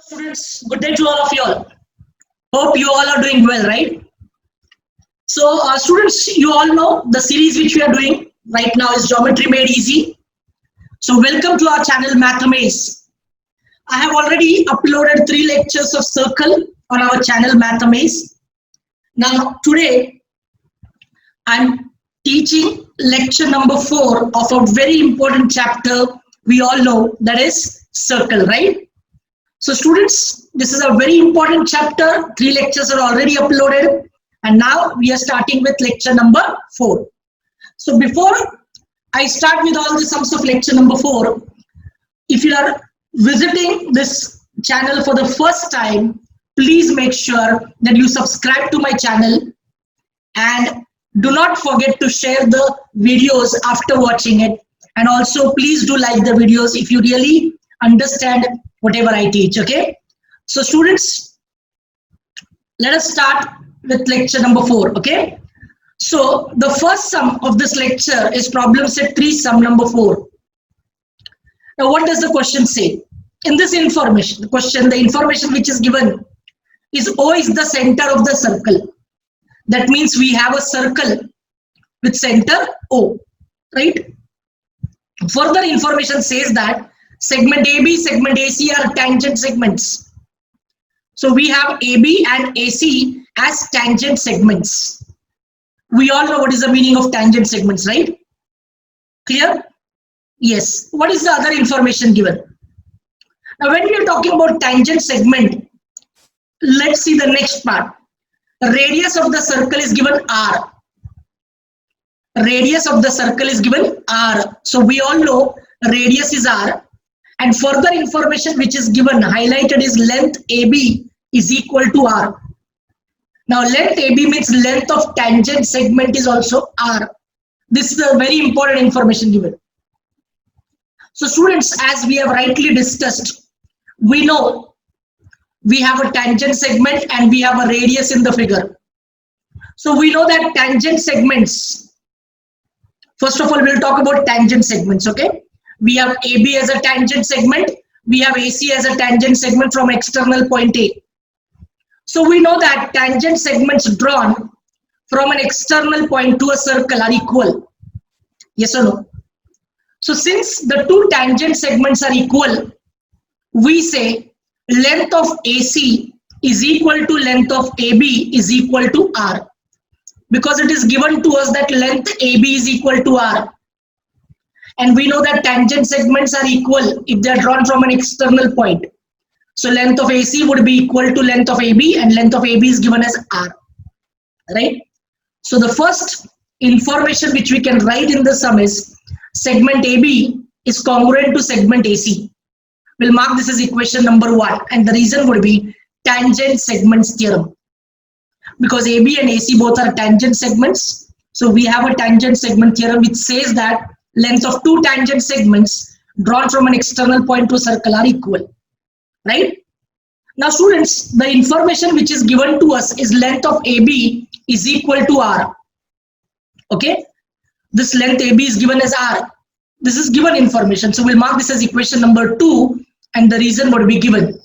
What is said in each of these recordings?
Students, good day to all of you all. Hope you all are doing well, right? So, students, you all know the series which we are doing right now is Geometry Made Easy. So, welcome to our channel Mathamaze. I have already uploaded 3 lectures of Circle on our channel Mathamaze. Now, today, I'm teaching lecture number 4 of a very important chapter we all know, that is Circle, right? So students, this is a very important chapter. 3 lectures are already uploaded and now we are starting with lecture number 4. So before I start with all the sums of lecture number 4, if you are visiting this channel for the first time, please make sure that you subscribe to my channel and do not forget to share the videos after watching it. And also please do like the videos if you really understand whatever I teach, okay? So students, let us start with lecture number 4, okay? So the first sum of this lecture is problem set 3, sum number 4. Now what does the question say? In this information, the information which is given is O is the center of the circle. That means we have a circle with center O, right? Further information says that segment AB, segment AC are tangent segments. So we have AB and AC as tangent segments. We all know what is the meaning of tangent segments, right? Clear? Yes. What is the other information given? Now when we are talking about tangent segment, let's see the next part. The radius of the circle is given R. Radius of the circle is given R. So we all know radius is R. And further information which is given, highlighted, is length AB is equal to R. Now length AB means length of tangent segment is also R. This is a very important information given. So students, as we have rightly discussed, we know we have a tangent segment and we have a radius in the figure. So we know that tangent segments, first of all, we'll talk about tangent segments, okay? We have AB as a tangent segment. We have AC as a tangent segment from external point A. So we know that tangent segments drawn from an external point to a circle are equal. Yes or no? So since the 2 tangent segments are equal, we say length of AC is equal to length of AB is equal to R. Because it is given to us that length AB is equal to R. And we know that tangent segments are equal if they are drawn from an external point. So length of AC would be equal to length of AB and length of AB is given as R. Right? So the first information which we can write in the sum is segment AB is congruent to segment AC. We'll mark this as equation number 1 and the reason would be tangent segments theorem. Because AB and AC both are tangent segments. So we have a tangent segment theorem which says that length of 2 tangent segments drawn from an external point to a circle are equal, right? Now students, the information which is given to us is length of AB is equal to R, okay? This length AB is given as R. This is given information. So we'll mark this as equation number 2 and the reason would be given.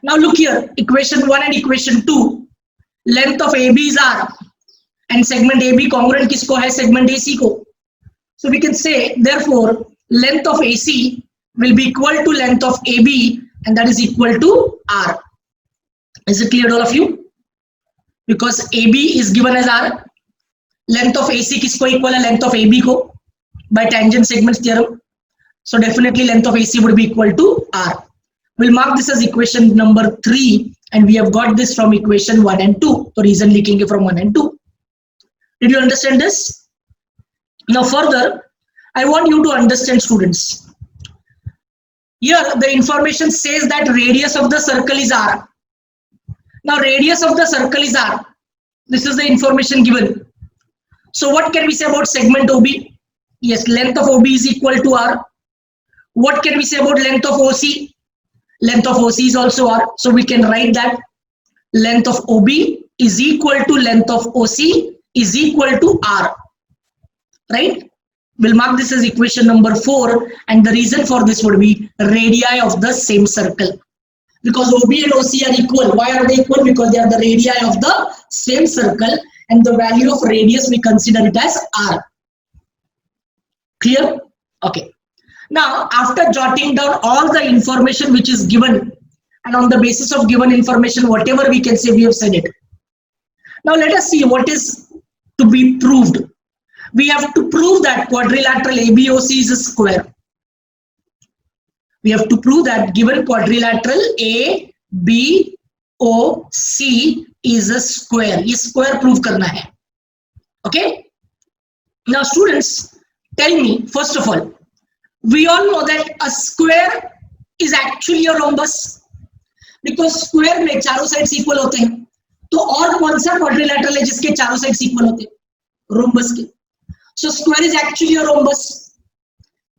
Now look here, equation 1 and equation 2, length of AB is R and segment AB congruent kisko hai? Segment AC ko. So we can say, therefore, length of AC will be equal to length of AB and that is equal to R. Is it clear to all of you? Because AB is given as R, length of AC kisko equal hai? Length of AB ko by tangent segments theorem. So definitely length of AC would be equal to R. We'll mark this as equation number 3 and we have got this from equation 1 and 2. So reason likhenge from 1 and 2. Did you understand this? Now further, I want you to understand students. Here the information says that radius of the circle is R. Now radius of the circle is R. This is the information given. So what can we say about segment OB? Yes, length of OB is equal to R. What can we say about length of OC? Length of OC is also R. So we can write that length of OB is equal to length of OC is equal to R. Right? We'll mark this as equation number 4 and the reason for this would be radii of the same circle. because OB and OC are equal. Why are they equal? Because they are the radii of the same circle, and the value of radius we consider it as r. Clear? Okay. Now, after jotting down all the information which is given, and on the basis of given information, whatever we can say, we have said it. Now, let us see what is to be proved. We have to prove that quadrilateral ABOC is a square. We have to prove that given quadrilateral ABOC is a square. ये square prove करना है. Okay. Now, students, tell me, first of all, we all know that a square is actually a rhombus, because square में चारों sides equal होते हैं. तो और कौन सा क्वाड्रिलैटरल है जिसके चारों साइड्स इक्वल होते हैं? रोम्बस के. So square is actually a rhombus.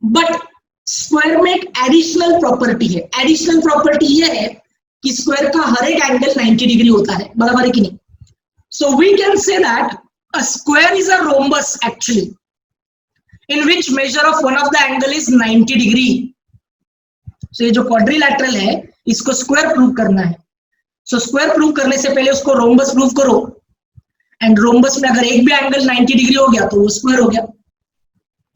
But square में एक एडिशनल प्रॉपर्टी है. एडिशनल प्रॉपर्टी ये है कि स्क्वायर का हर एक एंगल 90 डिग्री होता है. बराबर है कि नहीं? So we can say that a square is a rhombus actually in which measure of one of the angle is 90 degree. So ये जो quadrilateral है इसको square prove करना है. So square prove करने से पहले उसको rhombus prove करो, and rhombus में अगर एक भी angle 90 degree हो गया तो वो square हो गया.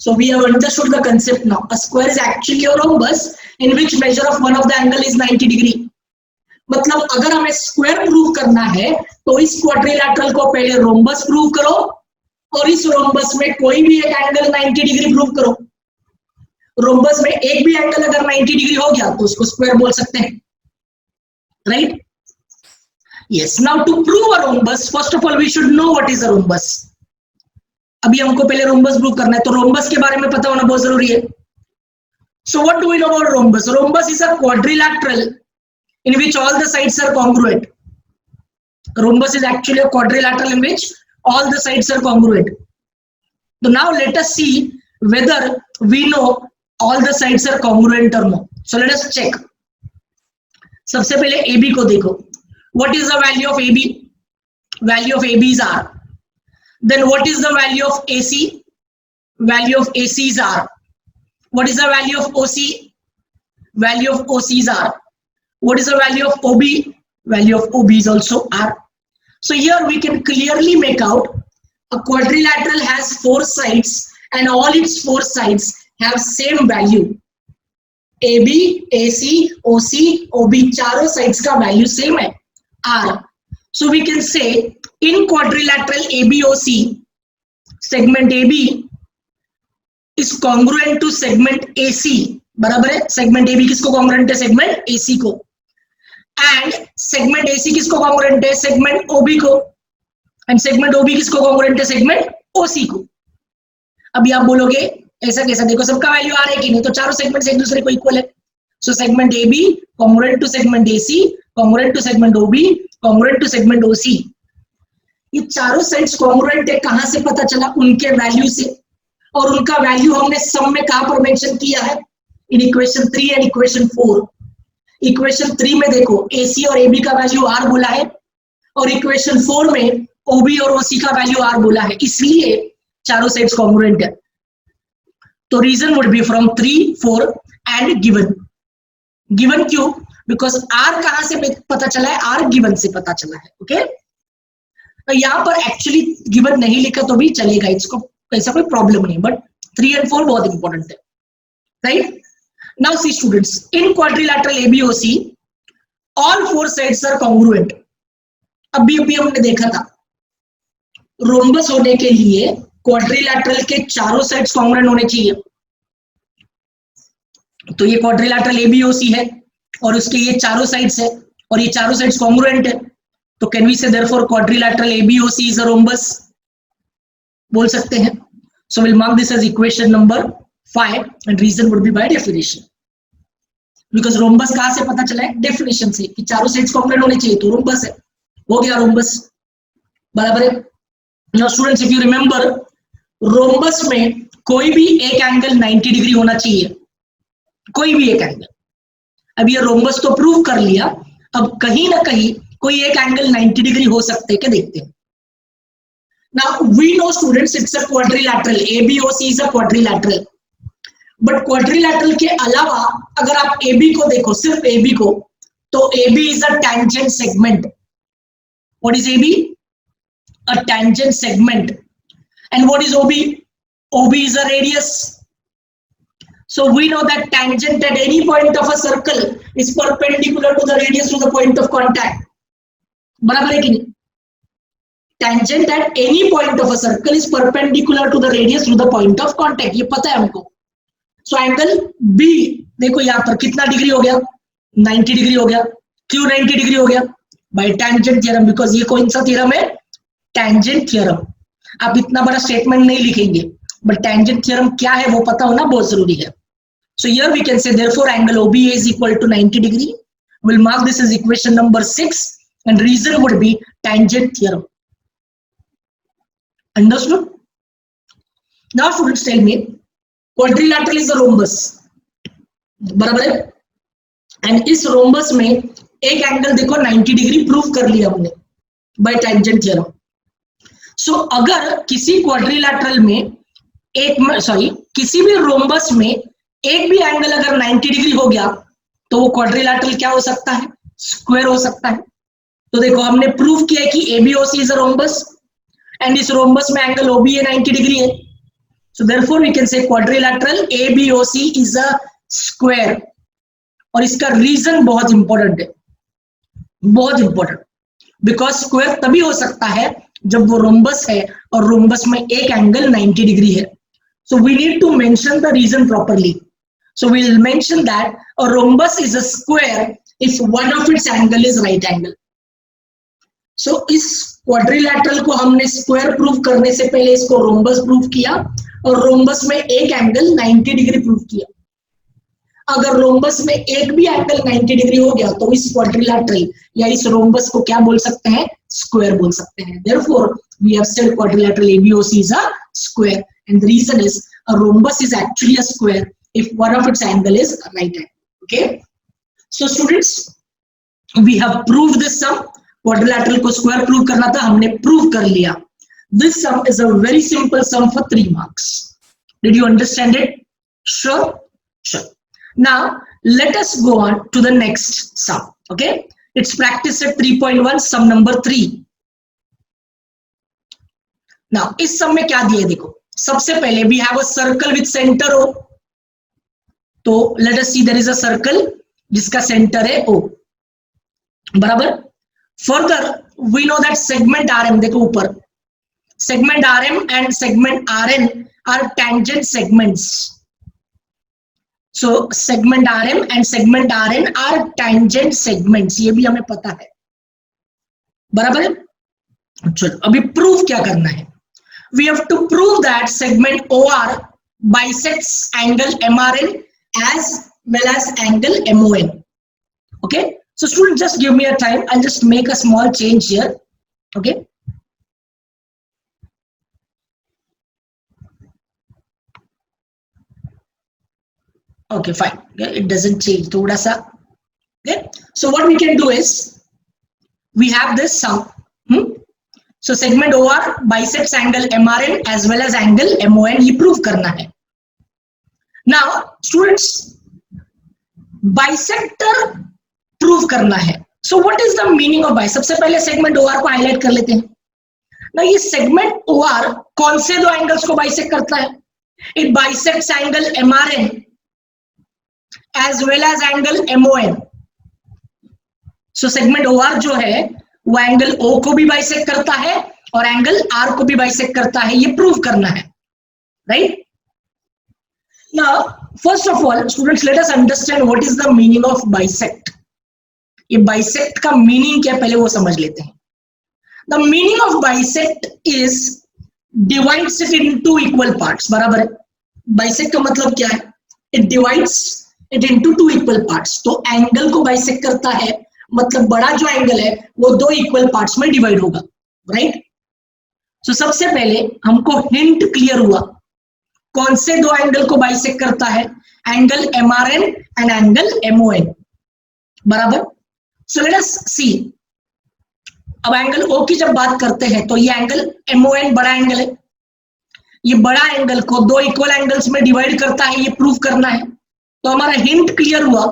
So we have understood the concept now. A square is actually a rhombus in which measure of one of the angle is 90 degree. मतलब अगर हमें square prove करना है तो इस quadrilateral को पहले rhombus prove करो, और इस रोम्बस में कोई भी एक एंगल 90 डिग्री प्रूव करो. रोम्बस में एक भी एंगल अगर 90 डिग्री हो गया तो उसको स्क्वायर बोल सकते हैं. Right? Yes. Now to prove a rhombus, first of all we should know what is a rhombus. अभी हमको पहले रोम्बस प्रूव करना है, तो रोम्बस के बारे में पता होना बहुत जरूरी है. So what do we know about rhombus? Rhombus is a quadrilateral in which all the sides are congruent. Rhombus is actually a quadrilateral in which all the sides are congruent. So now let us see whether we know all the sides are congruent or no. So let us check. सबसे पहले AB को देखो. What is the value of AB? Value of AB is R. Then what is the value of AC? Value of AC is R. What is the value of OC? Value of OC is R. What is the value of OB? Value of OB is also R. So here we can clearly make out a quadrilateral has 4 sides and all its 4 sides have same value. AB, AC, OC, OB चारों sides का value same है R. So we can say in quadrilateral ABOC, segment AB is congruent to segment AC. बराबर है? segment AB किसको congruent है? segment AC को. And segment AC किसको congruent है? सेगमेंट OB को. एंड सेगमेंट OB किसको कॉन्ग्रुएंट है? सेगमेंट OC को. अभी आप बोलोगे ऐसा कैसा? देखो सबका वैल्यू आ रहा है कि नहीं? तो चारों सेगमेंट्स एक दूसरे को इक्वल है. So segment AB congruent to segment AC, congruent to segment OB, congruent to segment OC. ये चारों साइड्स कॉन्ग्रुएंट है. कहां से पता चला? उनके वैल्यू से. और उनका वैल्यू हमने सम में कहां पर मेंशन किया है? In equation 3 and equation 4. Equation 3 में देखो AC और AB का वैल्यू R बोला है, और इक्वेशन 4 में OB और OC का वैल्यू R बोला है. इसलिए चारों साइड्स कॉन्ग्रुएंट है. तो reason would be from 3, 4 and given. Given क्यों? बिकॉज R कहां से पता चला है? R गिवन से पता चला है. ओके. तो यहाँ पर एक्चुअली गिवन नहीं लिखा तो भी चलेगा, इसको ऐसा कोई प्रॉब्लम नहीं. बट 3 and 4 बहुत इंपॉर्टेंट है. Right? Now see students, in quadrilateral ABOC, all 4 sides are congruent. अभी हमने देखा था रोम्बस होने के लिए क्वाड्रिलैटरल के चारों साइड्स कॉन्ग्रुएंट होने चाहिए. तो ये क्वाड्रिलैटरल ABOC है और उसके ये चारों साइड्स है और ये चारों साइड्स कॉन्ग्रुएंट है. तो can we say therefore quadrilateral ABOC is a rhombus? बोल सकते हैं. So will mark this as equation number 5 and reason would be by definition. Because rhombus कहां से पता चला है? डेफिनेशन से कि चारों साइड्स कॉन्ग्रुएंट होने चाहिए, तो रोम्बस है. हो गया रोम्बस. बराबर है. Now students, if you remember, rhombus में कोई भी एक एंगल 90 डिग्री होना चाहिए. कोई भी एक एंगल. अब ये रोम्बस तो प्रूव कर लिया, अब कहीं ना कहीं कोई एक एंगल 90 डिग्री हो सकते हैं. क्या देखते हैं? Now we know students it's a quadrilateral. ABOC is a quadrilateral. But quadrilateral के अलावा अगर आप AB को देखो, सिर्फ AB को, तो AB is a tangent segment. What is AB? A tangent segment. And what is OB? OB is a radius. So we know that tangent at any point of a circle is perpendicular to the radius to the point of contact. बराबर है कि नहीं? Tangent at any point of a circle is perpendicular to the radius to the point of contact. ये पता है हमको. So angle B देखो यहाँ पर कितना डिग्री हो गया? 90 डिग्री हो गया. क्यों 90 डिग्री हो गया? By tangent theorem, because ये कौन सा थ्योरम है? Tangent theorem. आप इतना बड़ा स्टेटमेंट नहीं लिखेंगे, बट tangent theorem क्या है वो पता होना बहुत जरूरी है. So here we can say therefore angle OBA is equal to 90 degree. We'll mark this as equation number 6 and reason would be tangent theorem. Understood? Now students tell me, quadrilateral is a rhombus. बराबर है? And इस rhombus में एक angle देखो 90 degree prove कर लिया हमने by tangent theorem. So अगर किसी क्वाड्रिलैटरल में किसी भी रोम्बस में एक भी एंगल अगर 90 डिग्री हो गया तो वो क्वाड्रिलैटरल क्या हो सकता है? स्क्वायर हो सकता है. तो देखो हमने प्रूव किया है कि ABOC is a rhombus and इस रोम्बस में एंगल OBA 90 डिग्री है. So therefore we can say quadrilateral ABOC is a square. और इसका रीजन बहुत इंपॉर्टेंट है, बहुत इंपॉर्टेंट, बिकॉज स्क्वायर तभी हो सकता है जब वो रोम्बस है और रोम्बस में एक एंगल 90 डिग्री है. So we need to mention the reason properly. So we'll mention that a rhombus is a square if one of its angle is right angle. So इस quadrilateral को हमने square prove करने से पहले इसको rhombus prove किया और rhombus में एक एंगल 90 डिग्री प्रूव किया. अगर रोम्बस में एक भी एंगल 90 डिग्री हो गया तो इस क्वाड्रिलैटरल या इस रोम्बस को क्या बोल सकते हैं? स्क्वायर बोल सकते हैं. Therefore we have said quadrilateral ABOC is a square. And the reason is a rhombus is actually a square if one of its angle is right angle. Okay. So students, we have proved this sum. Quadrilateral को square prove करना था, हमने prove कर लिया. This sum is a very simple sum for 3 marks. Did you understand it? Sure. Sure. Now let us go on to the next sum. Okay. It's practice at 3.1, sum number 3. Now इस sum में क्या दिया है देखो. सबसे पहले we have a circle with center O. तो let us see there is a circle जिसका सेंटर है O. बराबर. Further we know that segment RM देखो ऊपर, segment RM and segment RN are tangent segments. So segment RM and segment RN are tangent segments. ये भी हमें पता है. बराबर है. चलो अभी प्रूफ क्या करना है? We have to prove that segment OR bisects angle MRN as well as angle MON. Okay. So students, just give me a time. I'll just make a small change here. Okay. Okay, fine. Yeah, it doesn't change. Thoda sa. Okay. So what we can do is we have this sum. So segment OR bisects angle MRN as well as angle MON. ये prove करना है. Now students, bisector prove करना है. So what is the meaning of bisect? सबसे पहले segment OR को highlight कर लेते हैं. Now ये segment OR कौन से दो angles को bisect करता है? It bisects angle MRN as well as angle MON. So segment OR जो है वो एंगल O को भी बाइसेक्ट करता है और एंगल R को भी बाइसेक्ट करता है. ये प्रूव करना है. Right. Now first of all students, let us understand what is the meaning of bisect. ये बाइसेक्ट का मीनिंग क्या पहले वो समझ लेते हैं. The meaning of bisect is divides it into equal parts. बराबर है. बाइसेक्ट का मतलब क्या है? It divides it into 2 equal parts. तो एंगल को बाइसेक्ट करता है मतलब बड़ा जो एंगल है वो 2 इक्वल पार्ट्स में डिवाइड होगा. राइट. सो सबसे पहले हमको हिंट क्लियर हुआ कौन से दो एंगल को बाइसेक्ट करता है? Angle MRN and angle MON. बराबर. सो लेट अस सी. अब एंगल O की जब बात करते हैं तो ये एंगल MON बड़ा एंगल है. ये बड़ा एंगल को 2 इक्वल एंगल्स में डिवाइड करता है. ये प्रूफ करना है. तो हमारा हिंट क्लियर हुआ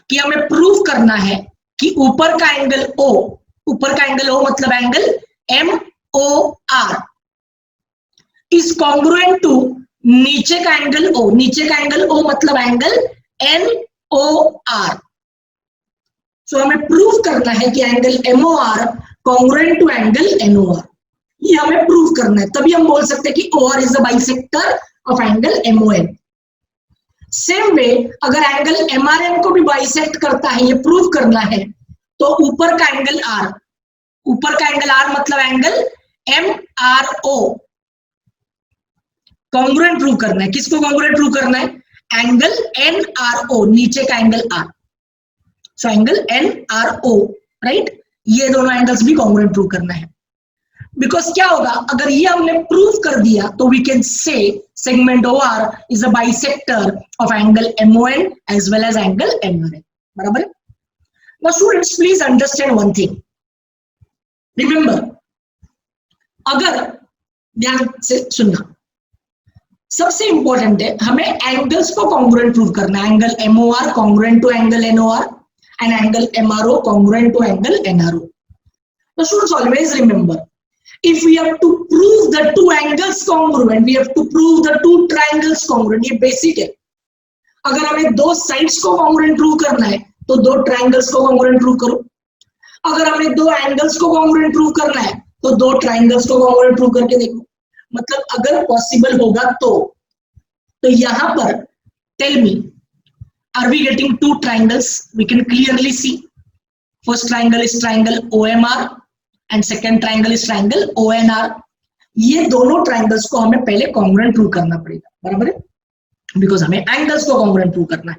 कि हमें प्रूफ करना है कि ऊपर का एंगल ओ मतलब angle MOR is congruent to नीचे का एंगल ओ मतलब एंगल NOR। सो हमें प्रूव करना है कि angle MOR congruent to angle NOR, ये हमें प्रूव करना है, तभी हम बोल सकते हैं कि OR is the bisector of angle MON। Same way अगर एंगल MRN को भी बाइसेक्ट करता है, ये प्रूव करना है, तो ऊपर का एंगल R मतलब एंगल MRO कॉन्ग्रुएंट प्रूव करना है। किसको कॉन्ग्रुएंट प्रूव करना है? एंगल NRO, नीचे का angle R। So angle NRO, right, ये दोनों एंगल्स भी कॉन्ग्रुएंट प्रूव करना है। बिकॉज क्या होगा, अगर ये हमने प्रूव कर दिया तो we can say segment OR is a bisector of angle MON as well as angle MRN। बराबर है? Now students please understand one thing, remember, अगर ध्यान से सुनना, सबसे इंपॉर्टेंट है हमें एंगल्स को कॉन्ग्रुएंट प्रूव करना है। Angle MOR congruent to angle NOR and angle MRO congruent to angle NRO। So students always remember, if we have to prove the two angles congruent, we have to prove the two triangles congruent। ये basic है। अगर हमें दो sides को congruent prove करना है तो दो ट्राइंगल्स को कॉन्ग्रुएंट प्रूव करो। अगर हमें दो एंगल्स को कॉन्ग्रुएंट प्रूव करना है तो दो ट्राइंगल्स को कॉन्ग्रुएंट प्रूव करके देखो। मतलब अगर पॉसिबल होगा तो यहां पर tell me, are we getting two triangles? We can clearly see first triangle is triangle OMR and second triangle is triangle ONR। ये दोनों ट्राइंगल्स को हमें पहले कॉन्ग्रुएंट प्रूव करना पड़ेगा, बराबर है, बिकॉज हमें एंगल्स को कॉन्ग्रुएंट प्रूव करना है।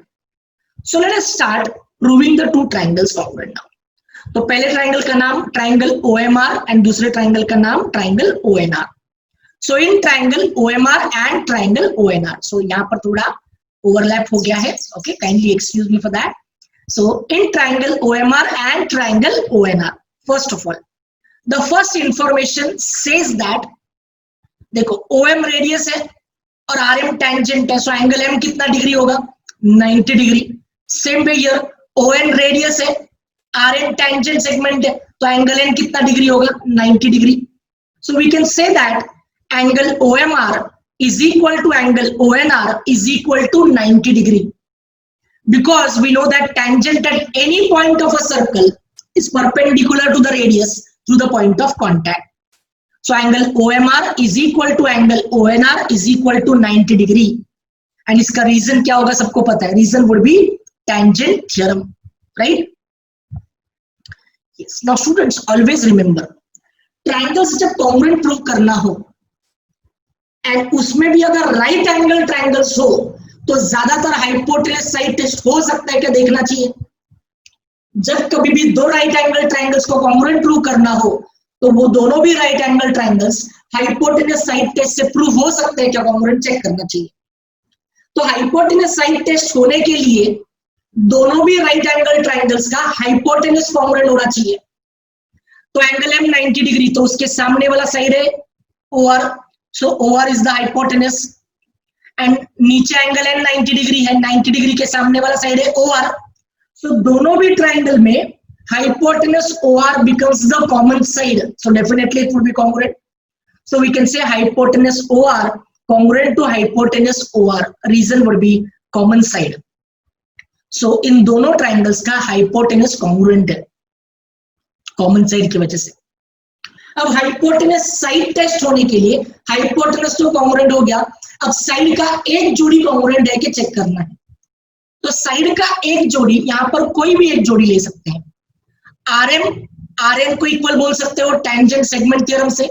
So let us start proving the two triangles congruent now. तो पहले ट्राइंगल का नाम ट्राइंगल OMR एंड दूसरे ट्राइंगल का नाम triangle ONR। So in triangle OMR and triangle ONR, सो यहाँ पर थोड़ा ओवरलैप हो गया है, okay, kindly excuse me for that. So in triangle OMR and triangle ONR, first of all the first information says that, देखो OM radius है और RM tangent है, सो एंगल M कितना डिग्री होगा? 90 degree. Same way here ON radius है, RN tangent segment है, तो angle N कितना डिग्री होगा? 90 degree. So we can say that angle OMR is equal to angle ONR is equal to 90 degree, because we know that tangent at any point of a circle is perpendicular to the radius through the point of contact. So angle OMR is equal to angle ONR is equal to 90 degree. And इसका reason क्या होगा सबको पता है, reason would be tangent theorem, right? Yes. Now students always remember, triangles जब congruent prove करना हो and उसमें भी अगर right angle triangles हो तो ज्यादातर हाइपोटेनस साइड टेस्ट हो सकता है क्या देखना चाहिए। जब कभी भी दो राइट एंगल ट्राइंगल्स को कॉन्ग्रुएंट प्रूव करना हो तो वो दोनों भी right angle triangles hypotenuse side test से प्रूव हो सकते हैं क्या, कॉन्ग्रुएंट चेक करना चाहिए। तो हाइपोटेनस साइड टेस्ट होने के लिए दोनों भी राइट एंगल ट्राइंगल्स का हाइपोटेनस कॉन्ग्रुएंट होना चाहिए। तो एंगल M 90 डिग्री, तो उसके सामने वाला साइड है OR, so OR is the hypotenuse, and नीचे एंगल N 90 डिग्री है, 90 डिग्री के सामने वाला साइड है OR। So दोनों भी ट्राइंगल में hypotenuse OR becomes the common side, so definitely it will be congruent. So we can say hypotenuse OR congruent to hypotenuse OR, reason would be common side. So इन दोनों triangles का hypotenuse congruent है common side की वजह से। अब hypotenuse side test होने के लिए hypotenuse तो congruent हो गया, अब साइड का एक जोड़ी congruent है कि चेक करना है। तो साइड का एक जोड़ी, यहां पर कोई भी एक जोड़ी ले सकते हैं। RN को इक्वल बोल सकते हो टेंजेंट सेगमेंट थ्योरम से,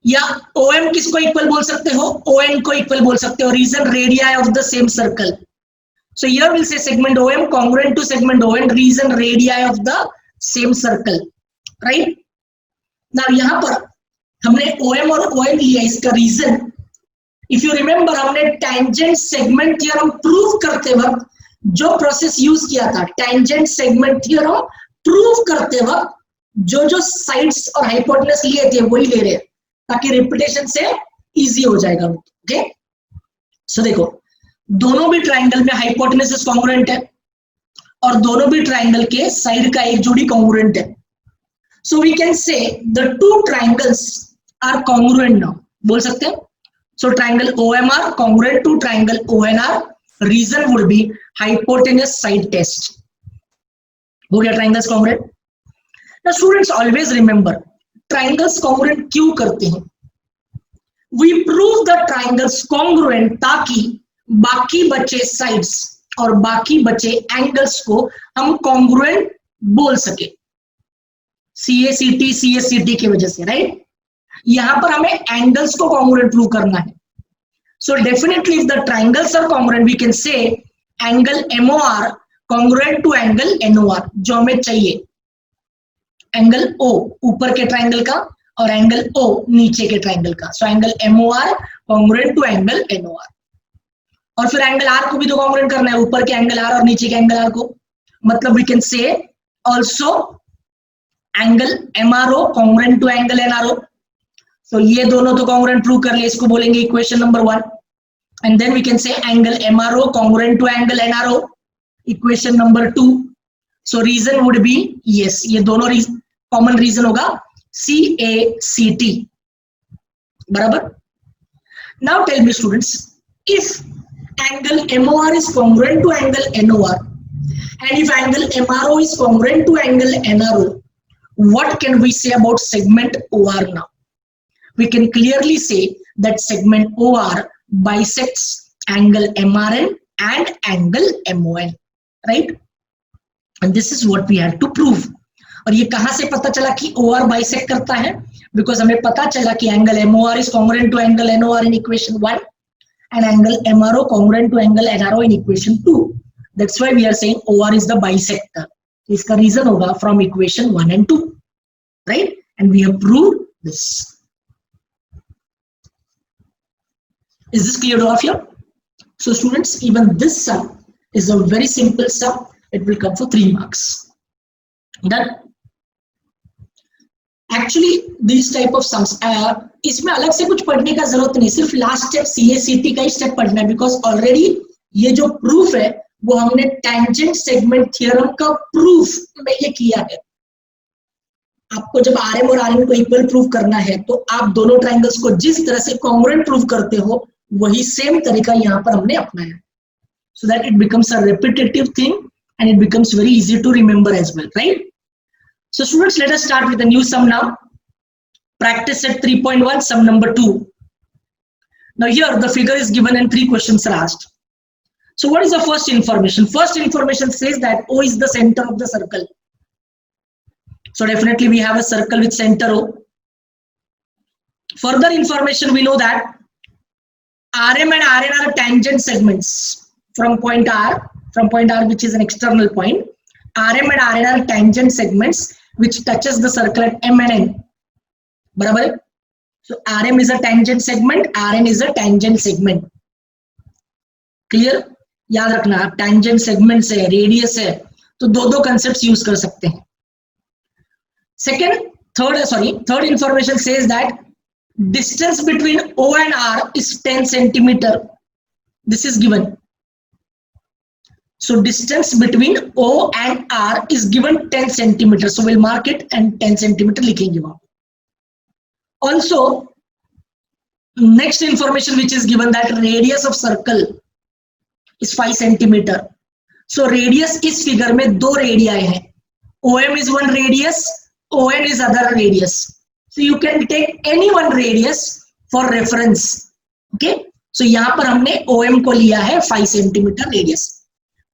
या OM किसको इक्वल बोल सकते हो? ON को इक्वल बोल सकते हो, reason radii of the same circle. So here will say segment OM congruent to segment ON, reason radii of the same circle, right. Now यहां पर हमने OM और ON लिया, इसका रीजन इफ यू रिमेंबर हमने टेंजेंट सेगमेंट थ्योरम प्रूव करते वक्त जो प्रोसेस यूज किया था, टेंजेंट सेगमेंट थ्योरम प्रूव करते वक्त जो साइड्स और हाइपोटेनस लिए थे वही ले रहे हैं ताकि रिपीटेशन से इजी हो जाएगा। ओके, सो देखो दोनों भी ट्राइंगल में हाइपोटेनस कॉन्ग्रुएंट है, और दोनों भी ट्राइंगल के साइड का एक जोड़ी कॉन्ग्रुएंट है. So we can say the two triangles are congruent now. बोल सकते हैं. So triangle OMR congruent to triangle ONR. Reason would be hypotenuse side test. हो गया triangles congruent. Now students always remember triangles congruent क्यों करते हैं. We prove the triangles congruent ताकि बाकी बचे साइड्स और बाकी बचे एंगल्स को हम कॉन्ग्रुएंट बोल सके. CACT की वजह से, राइट. यहां पर हमें एंगल्स को कॉन्ग्रुएंट प्रूव करना है. So definitely if the triangles are congruent we can say angle MOR congruent to angle NOR. जो हमें चाहिए एंगल O ऊपर के ट्राइंगल का और एंगल O नीचे के ट्राइंगल का. So angle MOR congruent to angle NOR. और फिर एंगल R को भी तो कॉन्ग्रुएंट करना है, ऊपर के एंगल R और नीचे के एंगल R को. मतलब we can say also angle MRO congruent to angle NRO. तो ये दोनों तो कॉन्ग्रुएंट प्रूव कर लिए, इसको बोलेंगे equation number 1. And then we can say angle MRO congruent to angle NRO, equation number 2. So reason would be yes, ये दोनों कॉमन रीजन होगा CACT. बराबर. Now tell me students, if angle MOR is congruent to angle NOR and if angle MRO is congruent to angle NRO, what can we say about segment OR now? We can clearly say that segment OR bisects angle MRN and angle MON, right? And this is what we had to prove. और ये कहां से पता चला कि OR bisect करता है? Because हमें पता चला कि angle MOR is congruent to angle NOR in equation 1 and angle MRO congruent to angle NRO in equation 2. That's why we are saying OR is the bisector. इसका reason होगा from equation 1 and 2, right? And we have proved this. Is this clear to all of you? So students, even this sum is a very simple sum. It will come for 3 marks. Done. Actually these type of sums इसमें अलग से कुछ पढ़ने का जरूरत नहीं, सिर्फ last step CACT का ही स्टेप पढ़ना है. बिकॉज ऑलरेडी ये जो प्रूफ है वो हमने टेंजेंट सेगमेंट थ्योरम का प्रूफ में ये किया है. आपको जब RM और RN को इक्वल प्रूव करना है तो आप दोनों ट्राइंगल्स को जिस तरह से कॉन्ग्रुएंट प्रूव करते हो वही सेम तरीका यहाँ पर हमने अपनाया, so that it becomes a repetitive thing and it becomes very easy to remember as well, right. So students, let us start with a new sum now. Practice set 3.1, sum number 2. Now here the figure is given and 3 questions are asked. So what is the first information? First information says that O is the center of the circle. So definitely we have a circle with center O. Further information, we know that RM and RN are tangent segments from point R which is an external point. RM and RN are tangent segments which touches the circle at M and N. बराबर. So RM is a tangent segment, RN is a tangent segment. Clear? याद रखना, tangent segments है, radius है, तो दो concepts use कर सकते हैं. Third information says that distance between O and R is 10 centimeter. This is given. So distance between O and R is given 10 centimeters. So we'll mark it and 10 centimeter लिखेंगे वहाँ. Also, next information which is given that radius of circle is 5 centimeter. So radius इस figure में 2 radii हैं. OM is one radius, ON is other radius. So you can take any one radius for reference. Okay? So यहाँ पर हमने OM को लिया है 5 centimeter radius.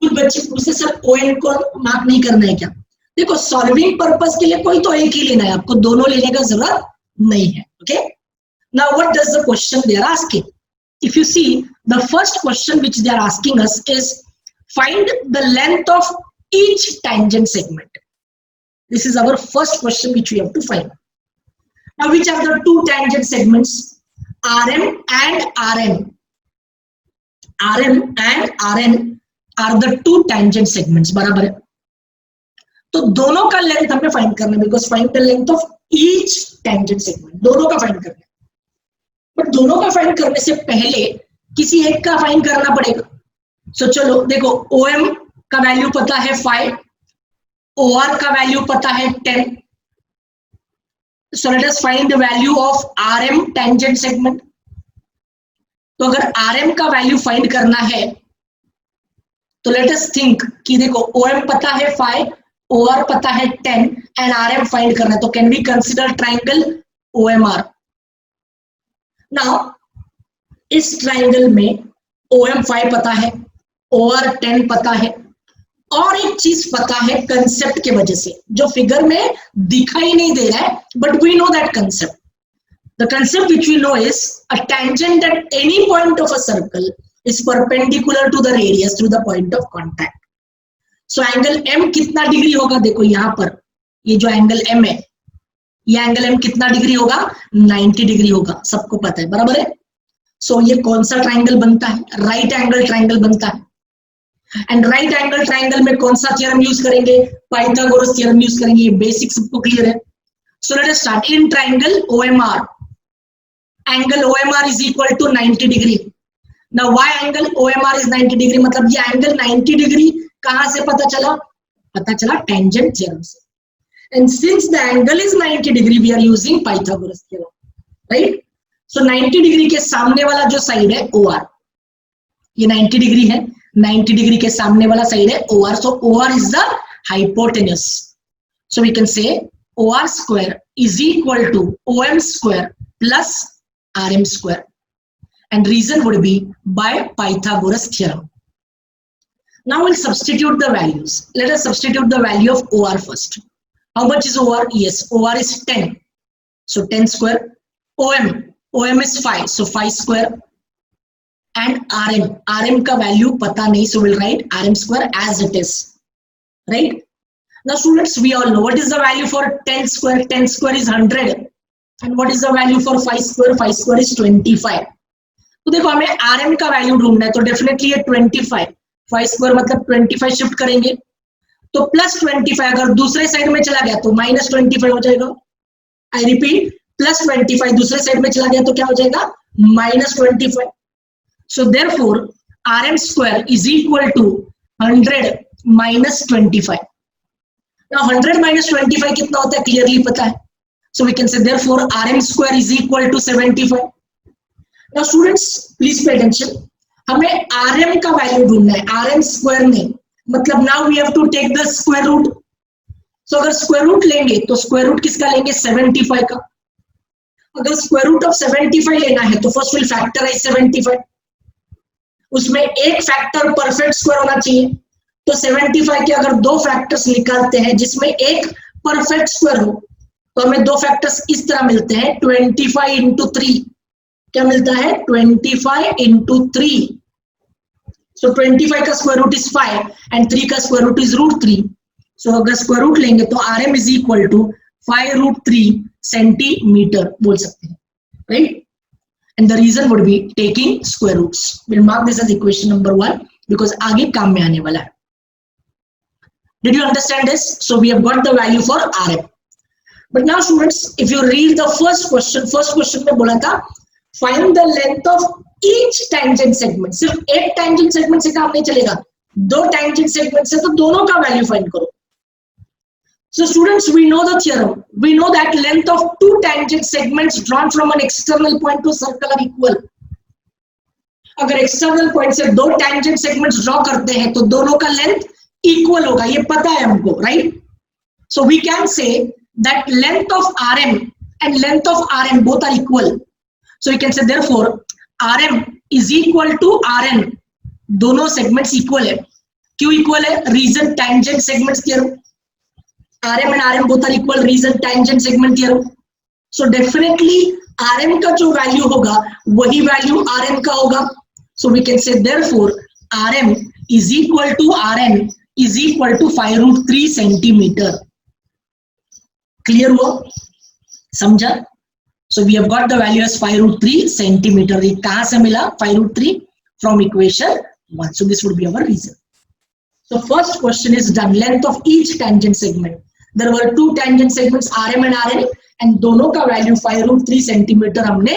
कुछ बच्चे पूछते सर ON को मार्क नहीं करना है क्या? देखो सॉल्विंग पर्पस के लिए कोई तो एक ही लेना है, आपको दोनों लेने का जरूरत नहीं है. Okay. Now what does the question they are asking? If you see the first question which they are asking us is find the length of each tangent segment. This is our first question which we have to find. Now which are the two tangent segments RM and RN? RM and RN are the two tangent segments. बराबर है. तो दोनों का length हमें find करना है, because find the length of each tangent segment. दोनों का फाइंड करना है, बट दोनों का फाइंड करने से पहले किसी एक का फाइंड करना पड़ेगा. सो चलो देखो OM का वैल्यू पता है 5, OR का वैल्यू पता है 10. So let us find the value of RM tangent segment. तो अगर RM का वैल्यू फाइंड करना है तो let us think कि देखो OM पता है 5, OR पता है 10 एंड RM फाइंड करना है, तो can we consider triangle OMR. Now इस ट्राइंगल में OM 5 पता है, OR 10 पता है, और एक चीज पता है कंसेप्ट के वजह से जो फिगर में दिखाई नहीं दे रहा है, but we know that concept. The concept which we know is a tangent at any point of a circle is perpendicular to the radius through the point of contact. So angle M कितना degree होगा, देखो यहां पर ये जो angle M है, ये angle M कितना डिग्री होगा, 90 डिग्री होगा, सबको पता है, बराबर है. सो ये कौन सा ट्राइंगल बनता है, राइट एंगल ट्राइंगल बनता है. एंड राइट एंगल ट्राइंगल में कौन सा थ्योरम यूज करेंगे, पाइथागोरस थ्योरम यूज करेंगे. ये बेसिक सबको क्लियर है. So let us start. In triangle OMR, angle OMR is equal to 90 degree. Now why angle OMR is 90 degree, मतलब ये एंगल 90 डिग्री कहां से पता चला, पता चला टेंजेंट थ्योरम से. And since the angle is 90 degree we are using Pythagoras theorem, right. So 90 degree के सामने वाला जो साइड है OR, ये 90 डिग्री है, 90 डिग्री के सामने वाला साइड है OR. So OR is the hypotenuse. So we can say OR square is equal to OM square plus RM square. And reason would be by Pythagoras theorem. Now we'll substitute the values. Let us substitute the value of OR first. How much is OR? Yes, OR is 10. So 10 square. OM is 5. So 5 square. And RM का value पता नहीं, so we'll write RM square as it is, right. Now students, we all know what is the value for 10 square. 10 square is 100. And what is the value for 5 square? 5 square is 25. तो देखो हमें RM का value ढूंढना है, तो definitely ये 25, 5 square मतलब 25 shift करेंगे तो प्लस 25. अगर दूसरे साइड में चला गया तो माइनस 25 हो जाएगा. आई रिपीट, प्लस 25 दूसरे साइड में चला गया तो क्या हो जाएगा, minus 25. So therefore, RM square is equal to 100 minus 25. Now 100 minus 25 कितना होता है, clearly पता है. So we can say therefore RM square is equal to 75. Now students, please pay attention. हमें RM का वैल्यू ढूंढना है, RM square नहीं, मतलब now we have to take the square root. So अगर square root लेंगे तो square root किसका लेंगे, 75 का. अगर square root of 75 लेना है तो first we'll factorize 75. उसमें एक फैक्टर परफेक्ट स्क्वायर होना चाहिए, तो 75 के अगर दो फैक्टर्स निकालते हैं जिसमें एक परफेक्ट स्क्वायर हो तो हमें दो फैक्टर्स इस तरह मिलते हैं, 25 इंटू 3. क्या मिलता है, 25 इंटू 3. सो 25 का स्क्वायर रूट इज 5 एंड 3 का स्क्वायर रूट इज √3. सो अगर स्क्वायर रूट लेंगे तो RM is equal to 5√3 centimetre बोल सकते हैं, right. And the reason would be taking square roots. We'll mark this as equation number 1 because आगे काम में आने वाला है. Did you understand this? So we have got the value for RM. But now students, if you read the first question में बोला था find the length of each tangent segment. सिर्फ एक tangent segment से काम नहीं चलेगा, दो tangent segment से तो दोनों का value find करो. So students, we know the theorem. We know that length of two tangent segments drawn from an external point to circle are equal. अगर external point से दो tangent segments draw करते हैं तो दोनों का length equal होगा, ये पता है हमको, right? So we can say that length of RM and length of RN both are equal. So we can say therefore RM is equal to RN. दोनों segments equal है. क्यों equal है? Reason tangent segments theorem. RM and RM both are equal, reason tangent segment theorem. So definitely RM का जो value होगा वही value RN का होगा. So we can say therefore RM is equal to RN is equal to 5√3 centimetre. Clear हुआ, समझा? So we have got the value as 5√3 centimetre. ये कहां से मिला 5√3? From equation 1. So this would be our reason. So first question is done. Length of each tangent segment. There were two tangent segments RM and RN and दोनों का value 5√3 centimetre हमने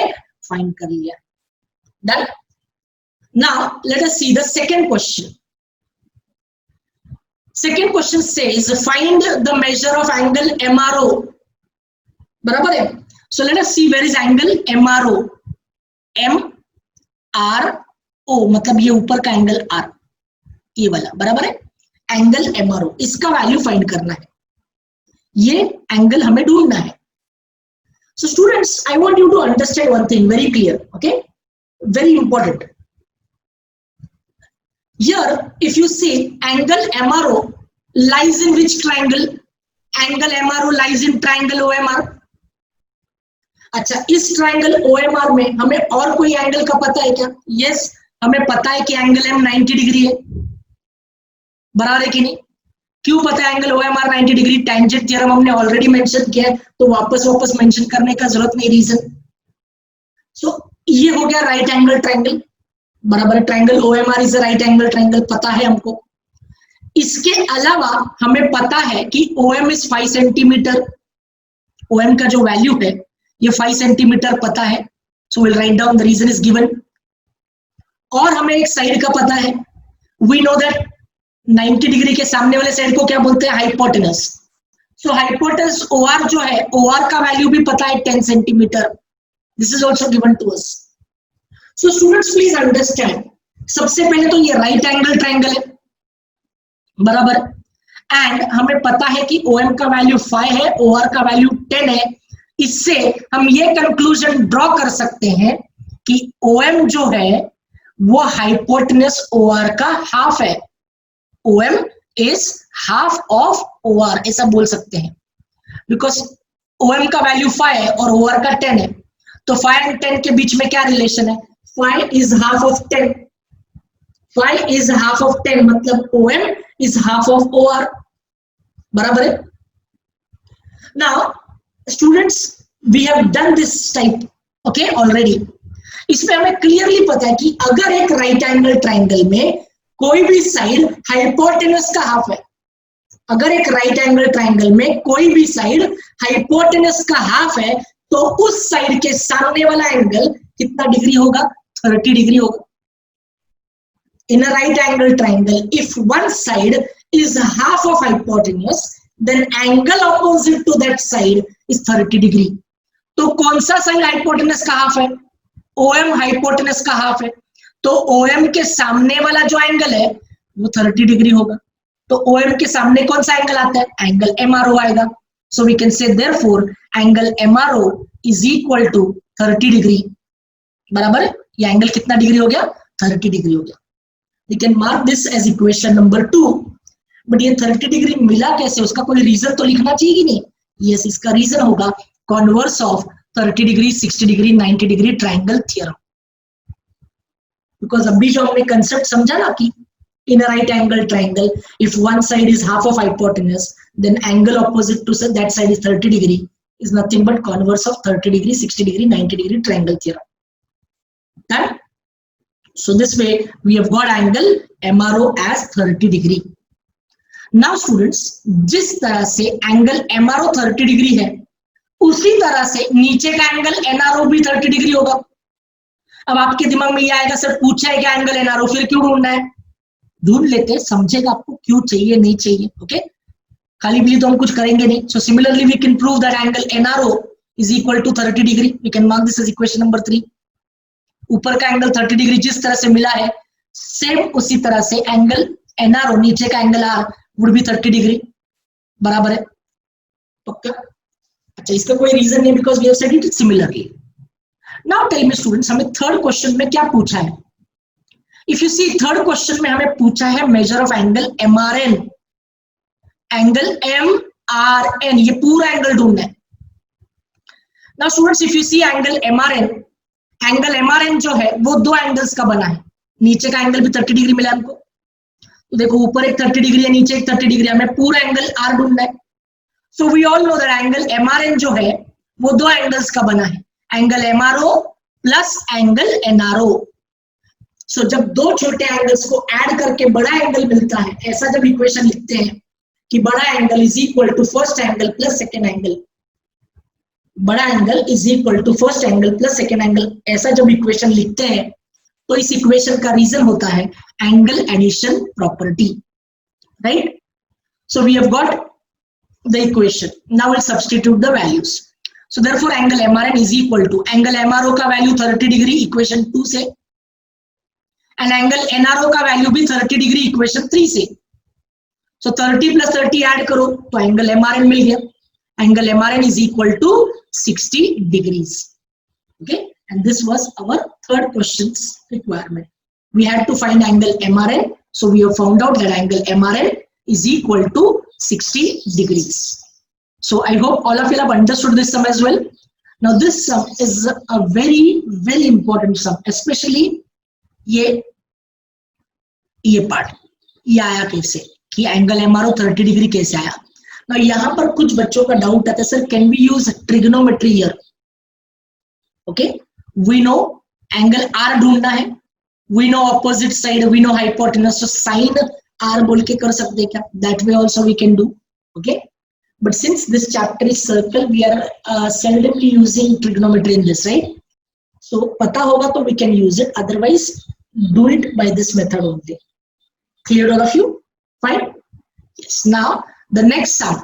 find कर लिया. Done. Now let us see the second question. Second question says find the measure of angle MRO, बराबर है। So let us see where is angle MRO, MRO मतलब ये ऊपर का एंगल R, ये वाला, बराबर है। एंगल MRO, इसका वैल्यू फाइंड करना है, ये एंगल हमें ढूंढना है। So students, I want you to understand one thing very clear, okay? Very important. Here, if you see angle MRO lies in which triangle? Angle MRO lies in triangle OMR. अच्छा, इस triangle OMR में हमें और कोई angle का पता है क्या? Yes, हमें पता है कि एंगल M 90 डिग्री है, बराबर है कि नहीं? क्यों पता है angle OMR 90 degree? Tangent theorem हमने ऑलरेडी मेंशन किया है, तो वापस मेंशन करने का जरूरत नहीं, रीजन। सो ये हो गया राइट एंगल ट्रायंगल, बराबर है। Triangle OMR is a right angle triangle, पता है हमको। इसके अलावा हमें पता है कि OM इज 5 सेंटीमीटर, OM का जो वैल्यू है ये 5 सेंटीमीटर पता है। So will write down the reason is given. और हमें एक साइड का पता है, वी नो दैट 90 डिग्री के सामने वाले साइड को क्या बोलते हैं? हाइपोटेनस। सो हाइपोटेनस OR जो है, OR का वैल्यू भी पता है 10 centimetre. This is also given to us. So students please understand, सबसे पहले तो ये राइट एंगल ट्रायंगल है, बराबर। एंड हमें पता है कि OM का वैल्यू 5 है, OR का वैल्यू 10 है। इससे हम ये कंक्लूजन ड्रॉ कर सकते हैं कि OM जो है वो हाइपोटेनस OR का हाफ है। OM is half of OR, ऐसा बोल सकते हैं, बिकॉज OM का वैल्यू 5 है और OR का 10 है, तो 5 और 10 के बीच में क्या रिलेशन है? 5 is half of 10, 5 is half of 10 मतलब OM is half of OR, बराबर है। Now students, we have done this type, okay, already. इसमें हमें क्लियरली पता है कि अगर एक राइट एंगल ट्रायंगल में कोई भी साइड हाइपोटेनस का हाफ है, अगर एक राइट एंगल ट्रायंगल में कोई भी साइड हाइपोटेनस का हाफ है, तो उस साइड के सामने वाला एंगल कितना डिग्री होगा? 30 डिग्री होगा। In a right angle triangle, if one side is half of hypotenuse, then angle opposite to that side is 30 degree. तो कौन सा साइड हाइपोटेनस का हाफ है? OM हाइपोटेनस का हाफ है, तो OM के सामने वाला जो एंगल है वो 30 डिग्री होगा। तो OM के सामने कौन सा एंगल आता है? एंगल MRO आएगा। So we can say therefore angle MRO is equal to 30 degree, बराबर है। ये एंगल कितना डिग्री हो गया? 30 डिग्री हो गया। We can mark this as equation number 2। But ये 30 डिग्री मिला कैसे? उसका कोई रीजन तो लिखना चाहिए कि नहीं? यस, इसका रीजन होगा converse of 30 degree, 60 degree, 90 degree triangle theorem. Because अभी जो हमने कंसेप्ट समझा ना कि in a right angle triangle, if one side is half of hypotenuse, then angle opposite to that side is 30 degree, is nothing but converse of 30 degree, 60 degree, 90 degree triangle theorem. Done? So this way we have got angle MRO as 30 degree. Now students, जिस तरह से angle MRO 30 degree है, उसी तरह से नीचे का angle NRO भी 30 डिग्री होगा। अब आपके दिमाग में ये आएगा, सर पूछा है क्या एंगल NRO, फिर क्यों ढूंढना है? ढूंढ लेते, समझेगा आपको क्यों चाहिए नहीं चाहिए, ओके। खाली भी तो हम कुछ करेंगे नहीं। So similarly we can prove that angle NRO is equal to 30 degree. We can mark this as equation number 3। ऊपर का एंगल 30 डिग्री जिस तरह से मिला है, सेम उसी तरह से एंगल NRO, नीचे का angle R would be 30 degree, बराबर है। ओके, अच्छा, इसका कोई रीजन नहीं, because we have said it similarly. Now tell me students, हमें थर्ड क्वेश्चन में क्या पूछा है? If you see, third question में हमें पूछा है measure of angle MRN, angle MRN, ये पूरा एंगल ढूंढना है। Now students, if you see angle MRN जो है वो दो एंगल्स का बना है। नीचे का एंगल भी 30 डिग्री मिला हमको, तो देखो ऊपर एक 30 डिग्री है, नीचे एक 30 डिग्री है, हमें पूरा एंगल R ढूंढना है। So we all know that angle MRN जो है वो दो एंगल्स का बना है, angle MRO plus angle NRO। सो जब दो छोटे एंगल्स को ऐड करके बड़ा एंगल मिलता है, ऐसा जब इक्वेशन लिखते हैं कि बड़ा angle is equal to first angle plus second angle, बड़ा angle is equal to first angle plus second angle, ऐसा जब इक्वेशन लिखते हैं तो इस इक्वेशन का रीजन होता है angle addition property, right. So we have got the equation. Now we'll substitute the values. So therefore angle MRN is equal to angle MRO का वैल्यू 30 डिग्री इक्वेशन 2 से, एंड एंगल NRO का value भी 30 degree equation 3 से. So 30 plus 30 add करो तो angle MRN मिल गया. Angle MRN is equal to 60 degrees. Okay, and this was our third question's requirement. We had to find angle MRN, so we have found out that angle MRN is equal to 60 degrees. So I hope all of you have understood this sum as well. Now this sum is a very important sum, especially ये part, ये आया कैसे कि angle MRO 30 degree कैसे आया. Now यहाँ पर कुछ बच्चों का डाउट आता है, sir can we use trigonometry here. Okay, we know angle R ढूंढना है, we know opposite side, we know hypotenuse, तो साइन R बोल के कर सकते हैं क्या? That way also we can do. Okay, but since this chapter is circle we are seldomly using trigonometry in this, right? So पता होगा तो we can use it, otherwise do it by this method only. Clear all of you? Fine. Yes. Now the next sum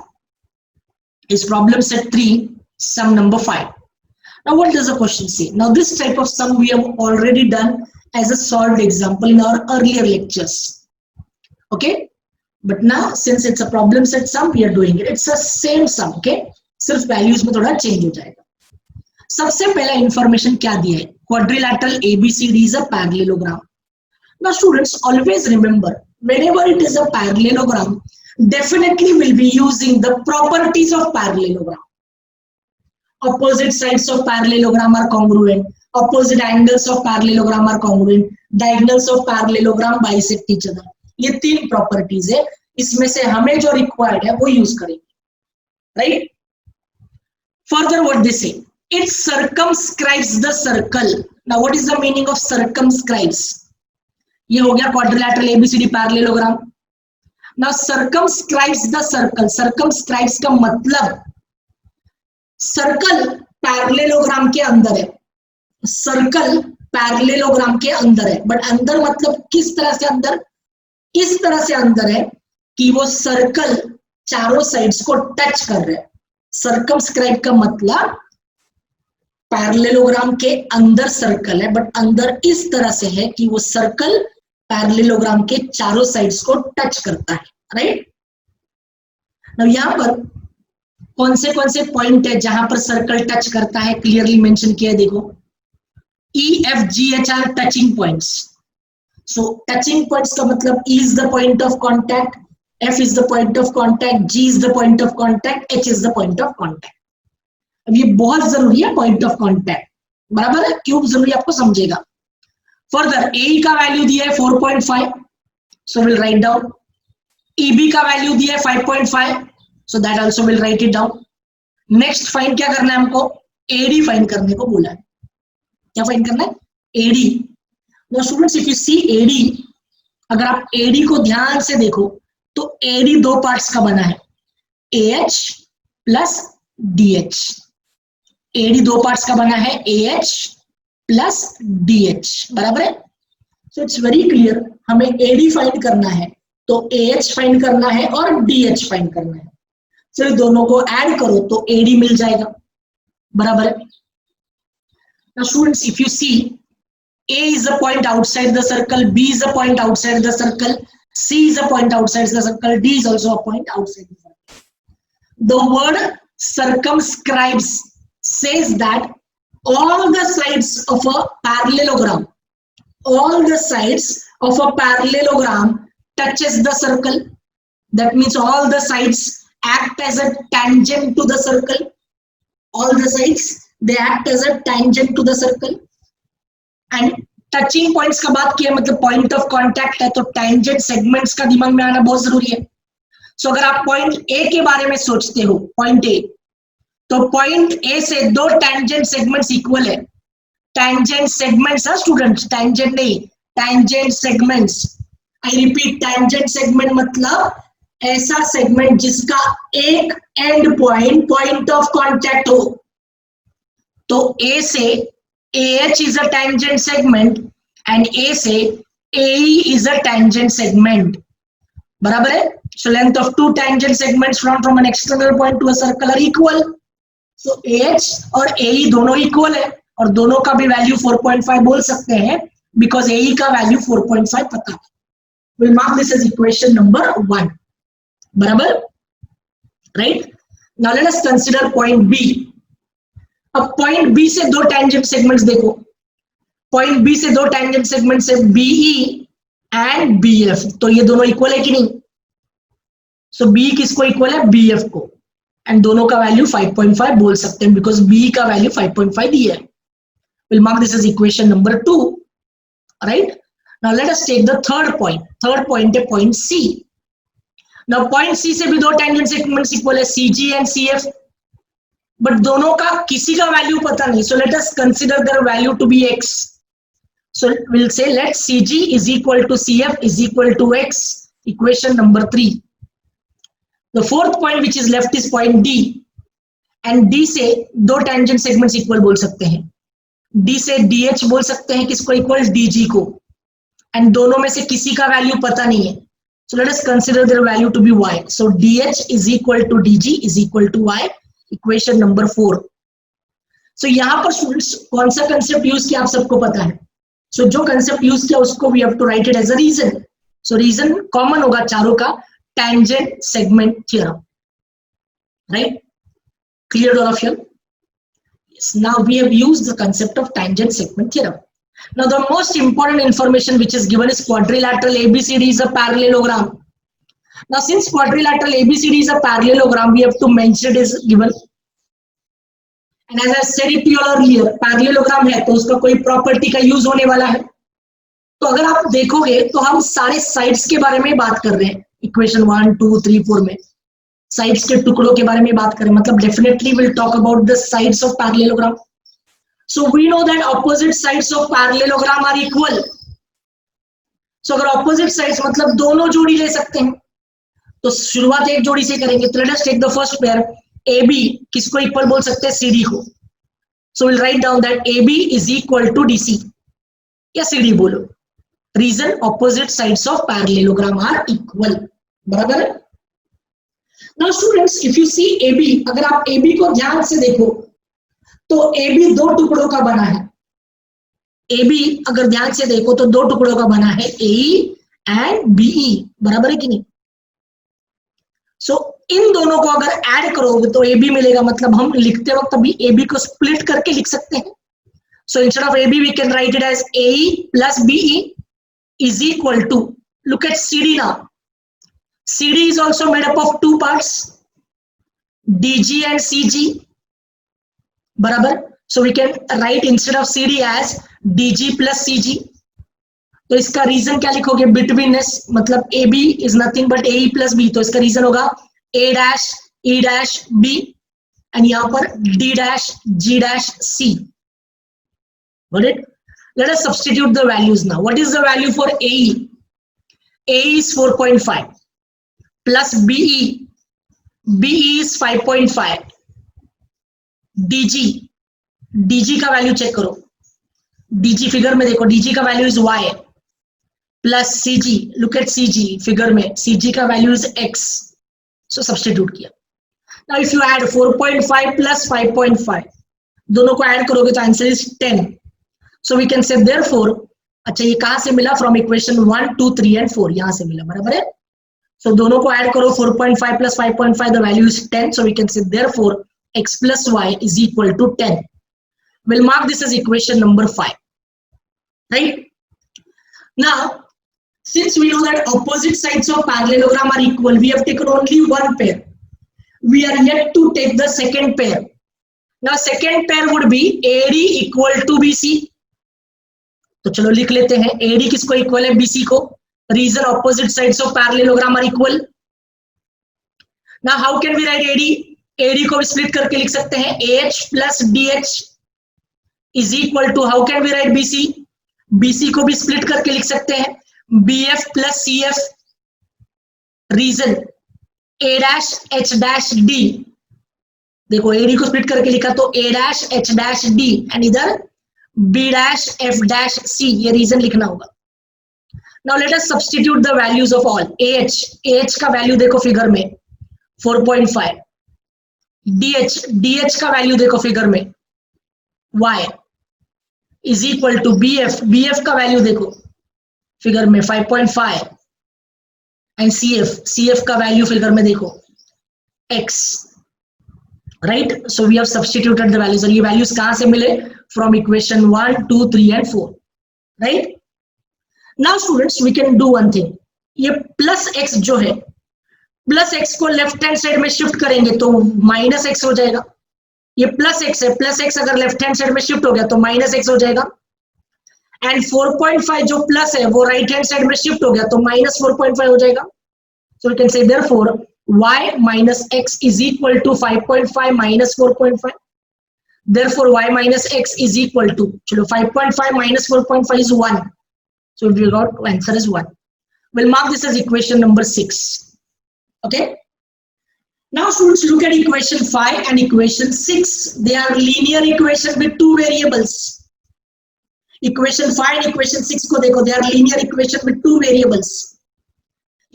is problem set 3, sum number 5. Now what does the question say? Now this type of sum we have already done as a solved example in our earlier lectures. Okay, but now since it's a problem set sum we are doing it. It's the same sum. Okay, सिर्फ values में थोड़ा change हो जाएगा. सबसे पहला information क्या दिया है? Quadrilateral ABCD is a parallelogram. Now students always remember, whenever it is a parallelogram, definitely will be using the properties of parallelogram. Opposite sides of parallelogram are congruent, opposite angles of parallelogram are congruent, diagonals of parallelogram bisect each other. ये 3 properties है, इसमें से हमें जो required है वो use करेंगे, right? Further what they से, it circumscribes the circle. Now what is the meaning of circumscribes? ये हो गया quadrilateral ABCD parallelogram. Now circumscribes the circle. Circumscribes का मतलब सर्कल पैरेललोग्राम के अंदर है. सर्कल पैरेललोग्राम के अंदर है, बट अंदर मतलब किस तरह से अंदर? इस तरह से अंदर है कि वो सर्कल चारों साइड्स को टच कर रहा है. सर्कमस्क्राइब का मतलब पैरेललोग्राम के अंदर सर्कल है, बट अंदर इस तरह से है कि वो सर्कल पैरेललोग्राम के चारों साइड्स को टच करता है, राइट? नाउ यहाँ पर कौन से पॉइंट है जहां पर सर्कल टच करता है, क्लियरली मेंशन किया है. देखो, E, F, G, H are touching points. So touching points का मतलब E is the point of contact, F is the point of contact, G is the point of contact, H is the point of contact. अब ये बहुत जरूरी है point of contact, बराबर है? क्यों जरूरी आपको समझेगा. फर्दर AE का वैल्यू दिया है 4.5, सो विल राइट डाउन. EB का वैल्यू दिया है 5.5, so that also will write it down. Next find क्या करना है हमको? AD फाइंड करने को बोला है. क्या फाइंड करना है? AD. Now students if you see AD, अगर आप AD को ध्यान से देखो तो AD 2 पार्ट्स का बना है, AH plus DH. AD 2 parts का बना है, AH प्लस DH, बराबर है? सो इट्स वेरी क्लियर, हमें AD फाइंड करना है तो AH फाइंड करना है और DH फाइंड करना है. फिर दोनों को ऐड करो तो AD मिल जाएगा, बराबर है? Now students, if you see, A is a point outside the circle, B is a point outside the circle, C is a point outside the circle, D is also a point outside the circle. The word circumscribes says that all the sides of a parallelogram, all the sides of a parallelogram touches the circle. That means all the sides act as a tangent to the circle. All the sides, they act as a tangent to the circle. And touching points का बात किया मतलब point of contact है, तो tangent segments का दिमाग में आना बहुत जरूरी है. So अगर आप point A के बारे में सोचते हो, point A, तो पॉइंट ए से 2 टेंजेंट सेगमेंट्स इक्वल है. टेंजेंट सेगमेंट्स है स्टूडेंट्स, टेंजेंट नहीं, tangent segments. I repeat, tangent segment मतलब ऐसा सेगमेंट जिसका एक एंड पॉइंट ऑफ कांटेक्ट हो. तो ए से AH is a tangent segment and A से AE is a tangent segment, बराबर है? So length of two tangent segments from an external point to a circle are equal. So AH और AE दोनों equal है और दोनों का भी वैल्यू 4.5 बोल सकते हैं because AE का वैल्यू 4.5 पता है. We'll mark this as equation number 1. बराबर, right? Now let us consider point B. अब point B से दो tangent segments देखो. Point B से दो tangent segments है BE and BF. तो ये दोनों इक्वल है कि नहीं? So B किसको इक्वल है? BF को. एंड दोनों का वैल्यू 5.5 बोल सकते हैं बिकॉज B का वैल्यू 5.5 दिया है. We'll mark this as equation number 2. Right? Now let us take the third point. Third point है point C. Now point C से भी दो tangent segments equal है CG and CF. But दोनों का किसी का वैल्यू पता नहीं. So let us consider their value to be X. So we'll say let CG is equal to CF is equal to X. Equation number 3. The fourth point which is left is point D. And D से दो tangent segments equal बोल सकते हैं. D से DH बोल सकते हैं किसको इक्वल? DG को. एंड दोनों में से किसी का वैल्यू पता नहीं है. So let us consider their value to be Y. So DH is equal to DG is equal to Y. Equation number 4. So यहाँ पर स्टूडेंट्स कौन सा कंसेप्ट यूज किया आप सबको पता है. So जो कंसेप्ट यूज किया उसको we have to write it as a reason. So reason common होगा चारों का. Tangent segment theorem, right? Clear all of you? Yes. Now we have used the concept of tangent segment theorem. Now the most important information which is given is quadrilateral ABCD is a parallelogram. Now since quadrilateral ABCD is a parallelogram, we have to mention it is given. And as I said it to you earlier, parallelogram है तो उसका कोई property का use होने वाला है. तो अगर आप देखोगे तो हम सारे sides के बारे में बात कर रहे हैं. इक्वेशन 1, 2, 3, 4 में साइड्स के टुकड़ों के बारे में बात करें मतलब definitely will talk about the sides of parallelogram. So we know that opposite sides of parallelogram are equal. So अगर ऑपोजिट साइड्स मतलब दोनों जोड़ी ले सकते हैं तो शुरुआत एक जोड़ी से करेंगे. तो let us take the first pair. AB किसको इक्वल बोल सकते हैं? CD को. So will write down that AB is equal to DC या CD बोलो. Reason opposite sides of parallelogram are equal. बराबर है. Now students, if you see AB, अगर आप AB को ध्यान से देखो तो AB दो टुकड़ों का बना है. AB अगर ध्यान से देखो तो दो टुकड़ों का बना है AE and BE. बराबर है कि नहीं? So इन दोनों को अगर ऐड करोगे तो AB मिलेगा. मतलब हम लिखते वक्त अभी AB को स्प्लिट करके लिख सकते हैं. So instead of AB we can write it as AE plus BE is equal to, look at CD now. CD is also made up of two parts, DG and CG. बराबर. So we can write instead of CD as DG plus CG. तो इसका reason क्या लिखोगे? Betweenness. मतलब AB is nothing but AE plus B. तो इसका reason होगा A dash E dash B and यहाँ पर D dash G dash C. Got it? Let us substitute the values now. What is the value for AE? AE is 4.5 plus BE. BE is 5.5. DG. DG का value check करो. DG figure में देखो. DG का value is Y plus CG. Look at CG figure में. CG का value is X. So substitute किया. Now if you add 4.5 plus 5.5, दोनों को ऐड करोगे तो answer is 10. So we can say therefore, अच्छा ये कहां से मिला? From equation 1, 2, 3 and 4 यहां से मिला. बराबर है. So दोनों को ऐड करो. 4.5 plus 5.5 the value is 10. So we can say therefore X plus Y is equal to 10. We'll mark this as equation number 5. Right? Now since we know that opposite sides of parallelogram are equal, we have taken only one pair. We are yet to take the second pair. Now second pair would be AD equal to BC. तो चलो लिख लेते हैं. AD किसको equal है? BC को. Reason opposite sides of parallelogram are equal. Now how can we write AD? AD को split करके लिख सकते हैं. AH plus DH is equal to, how can we write BC? BC को भी स्प्लिट करके लिख सकते हैं. BF plus CF. Reason A dash H dash D. देखो AD को स्प्लिट करके लिखा तो A dash H dash D and इधर B dash F dash C. ये रीजन लिखना होगा. Now let us substitute the values of all. AH का वैल्यू देखो फिगर में 4.5. DH का वैल्यू देखो फिगर में Y is equal to BF का वैल्यू देखो फिगर में 5.5 एंड CF का वैल्यू फिगर में देखो X, right? So we have substituted the values, और ये values कहाँ से मिले? From equation 1, 2, 3 and 4, right? Now students, we can do one thing. ये plus x जो है, plus x को लेफ्ट हैंड साइड में शिफ्ट करेंगे तो माइनस x हो जाएगा. ये प्लस x है, प्लस x अगर लेफ्ट हैंड साइड में शिफ्ट हो गया तो माइनस x हो जाएगा. एंड 4.5 जो प्लस है वो राइट हैंड साइड में शिफ्ट हो गया तो माइनस 4.5 हो जाएगा. So we can say therefore y minus x is equal to 5.5 minus 4.5. Therefore y minus x is equal to, चलो 5.5 minus 4.5 is 1. So we got answer is 1. We'll mark this as equation number 6. Okay. Now students, look at equation 5 and equation 6. They are linear equation with two variables. Equation 5 and equation 6 को देखो, they are linear equation with two variables.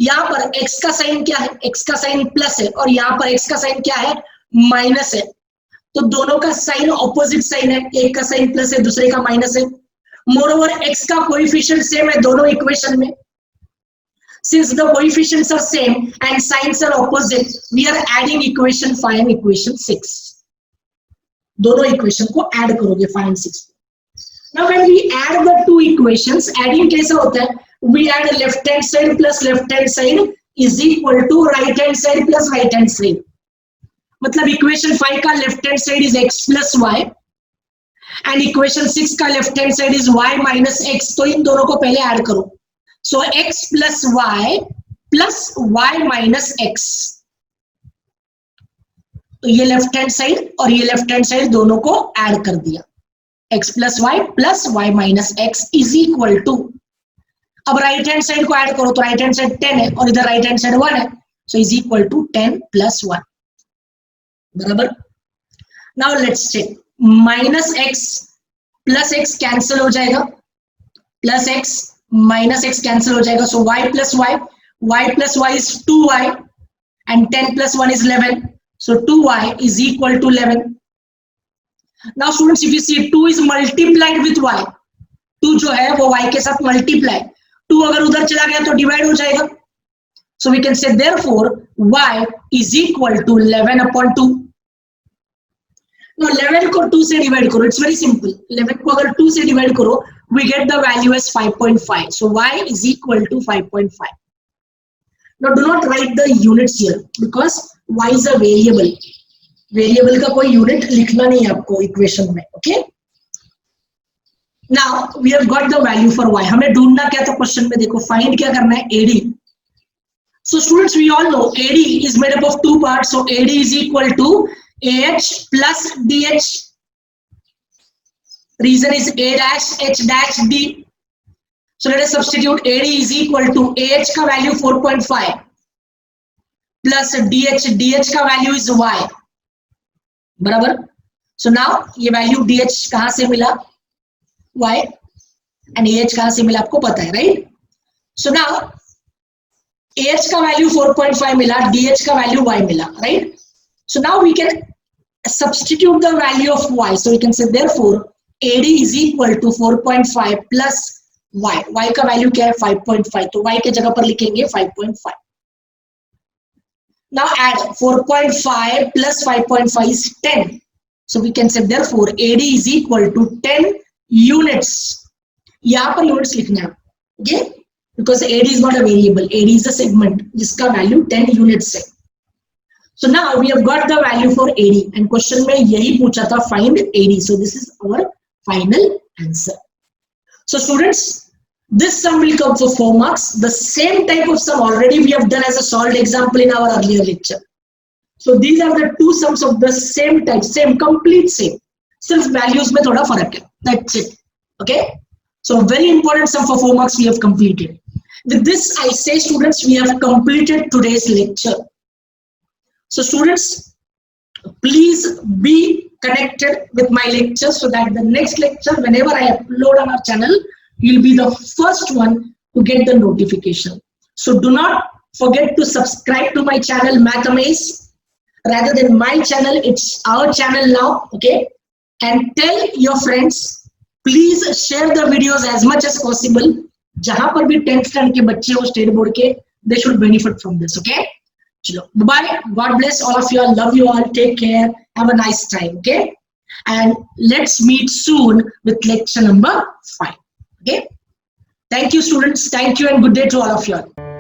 यहाँ पर x का sign क्या है? x का sign plus है और यहाँ पर x का साइन क्या है? माइनस है. तो दोनों का साइन ऑपोजिट साइन है, एक का साइन प्लस है दूसरे का माइनस है. मोरओवर x का कोएफिशिएंट सेम है दोनों इक्वेशन में. Since the coefficients are same and signs are opposite, we are adding equation 5 and equation 6. दोनों इक्वेशन को ऐड करोगे 5 and 6. Now when we add the two equations, adding कैसा होता है? We add left hand side plus left hand side is equal to right hand side plus right hand side. मतलब equation 5 का left hand side is x plus y and equation 6 का left hand side is y minus x. तो इन दोनों को पहले add करो. So x plus y minus x. तो ये लेफ्ट हैंड साइड और ये लेफ्ट हैंड साइड दोनों को ऐड कर दिया. x plus y minus x is equal to, अब राइट हैंड साइड को ऐड करो तो राइट हैंड साइड 10 है और इधर राइट हैंड साइड 1 है. So is equal to 10 plus 1. बराबर. Now let's check. Minus x plus x cancel हो जाएगा, plus x minus x cancel हो जाएगा. सो y plus y is 2y and 10 plus 1 is 11. So 2y is equal to 11. Now students, if you see 2 is multiplied with y, 2 जो है वो y के साथ multiply, 2 अगर उधर चला गया तो डिवाइड हो जाएगा. So we can say therefore y is equal to 11 upon 2. Now 11 को 2 से डिवाइड करो, it's very simple. 11 को अगर 2 से डिवाइड करो, we get the value as 5.5. So y is equal to 5.5. Now do not write the units here because y is a variable. Variable का कोई unit लिखना नहीं है आपको इक्वेशन में. Okay. Now we have got the value for y. हमें ढूंढना क्या था क्वेश्चन में? देखो फाइंड क्या करना है? AD. So students, we all know AD is made up of two parts. So AD is equal to AH plus DH. Reason is A dash H dash D. So let us substitute. AD is equal to AH का value 4.5 plus DH का value is y. बराबर. So now ये value DH कहां से मिला? y and AH कहां से मिला आपको पता है, राइट? सो नाउ AH का वैल्यू 4.5 मिला, DH का वैल्यू y मिला, right? So now we can substitute the value of y. So we can say therefore AD is equal to 4.5 plus y. y का वैल्यू क्या है? 5.5. तो y के जगह पर लिखेंगे 5.5. Now add 4.5 plus 5.5 is 10. So we can say therefore AD is equal to 10 units. यहाँ पर units लिखना है, okay? Because AD is not a variable. AD is a segment जिसका value 10 units है. So now we have got the value for AD and question में यही पूछा था find AD. So this is our final answer. So students, this sum will come for 4 marks. The same type of sum already we have done as a solved example in our earlier lecture. So these are the two sums of the same type, same, complete same. Sirf values में थोड़ा फर्क है. That's it. Okay. So very important sum for 4 marks we have completed. With this, I say students, we have completed today's lecture. So students, please be connected with my lecture so that the next lecture, whenever I upload on our channel, you'll be the first one to get the notification. So do not forget to subscribe to my channel MathAmaze. Rather than my channel, it's our channel now, okay? And tell your friends, please share the videos as much as possible. जहां पर भी 10th standard के बच्चे हो state board के, they should benefit from this, okay? चलो, bye. God bless all of you all. Love you all. Take care. Have a nice time, okay? And let's meet soon with lecture number 5, okay? Thank you, students. Thank you and good day to all of you all.